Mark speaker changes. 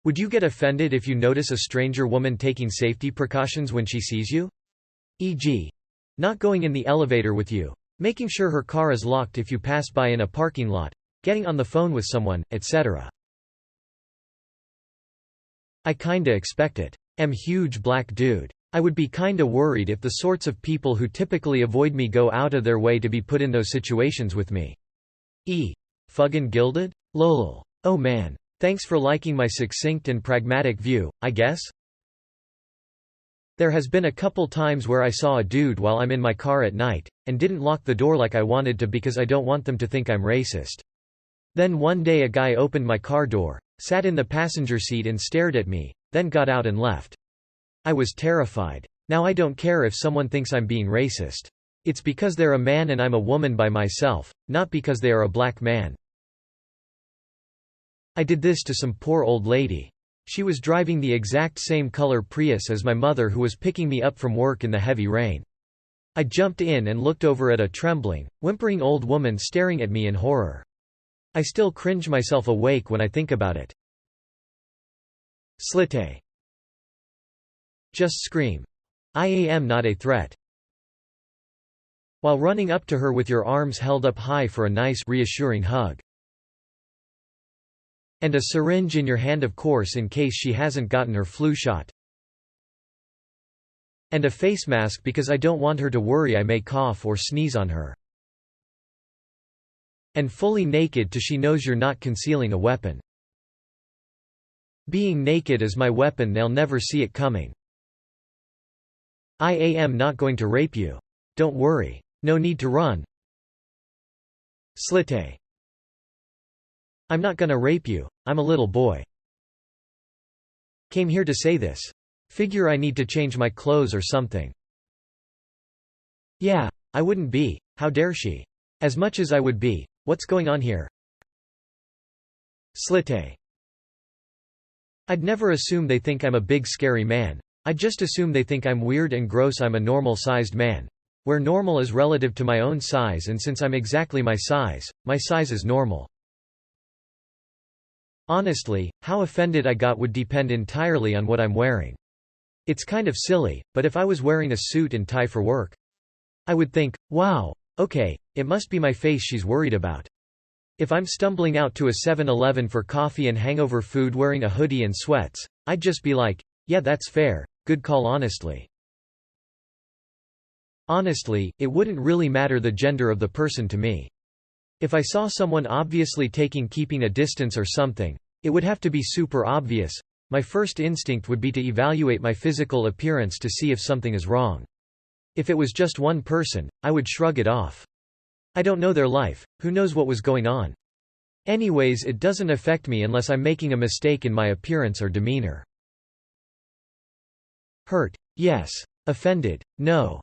Speaker 1: Would you get offended if you notice a stranger woman taking safety precautions when she sees you? E.g., not going in the elevator with you, making sure her car is locked if you pass by in a parking lot, getting on the phone with someone, etc. I kinda expect it. Am huge black dude. I would be kinda worried if the sorts of people who typically avoid me go out of their way to be put in those situations with me. Fuggin' gilded? Lol. Oh man. Thanks for liking my succinct and pragmatic view, I guess? There has been a couple times where I saw a dude while I'm in my car at night, and didn't lock the door like I wanted to because I don't want them to think I'm racist. Then one day a guy opened my car door, sat in the passenger seat and stared at me, then got out and left. I was terrified. Now I don't care if someone thinks I'm being racist. It's because they're a man and I'm a woman by myself, not because they are a black man. I did this to some poor old lady. She was driving the exact same color Prius as my mother who was picking me up from work in the heavy rain. I jumped in and looked over at a trembling, whimpering old woman staring at me in horror. I still cringe myself awake when I think about it. Slite. Just scream. I am not a threat. While running up to her with your arms held up high for a nice, reassuring hug. And a syringe in your hand, of course, in case she hasn't gotten her flu shot. And a face mask because I don't want her to worry I may cough or sneeze on her. And fully naked till she knows you're not concealing a weapon. Being naked is my weapon, they'll never see it coming. I am not going to rape you. Don't worry. No need to run. Slite. I'm not gonna rape you, I'm a little boy. Came here to say this. Figure I need to change my clothes or something. Yeah, I wouldn't be, how dare she? As much as I would be, what's going on here? Slite. I'd never assume they think I'm a big scary man. I'd just assume they think I'm weird and gross. I'm a normal-sized man. Where normal is relative to my own size, and since I'm exactly my size is normal. Honestly, how offended I got would depend entirely on what I'm wearing. It's kind of silly, but if I was wearing a suit and tie for work, I would think, wow, okay, it must be my face she's worried about. If I'm stumbling out to a 7-Eleven for coffee and hangover food wearing a hoodie and sweats, I'd just be like, yeah, that's fair, good call. Honestly, it wouldn't really matter the gender of the person to me. If I saw someone obviously keeping a distance or something, it would have to be super obvious. My first instinct would be to evaluate my physical appearance to see if something is wrong. If it was just one person, I would shrug it off. I don't know their life, who knows what was going on. Anyways, it doesn't affect me unless I'm making a mistake in my appearance or demeanor. Hurt? Yes. Offended? No.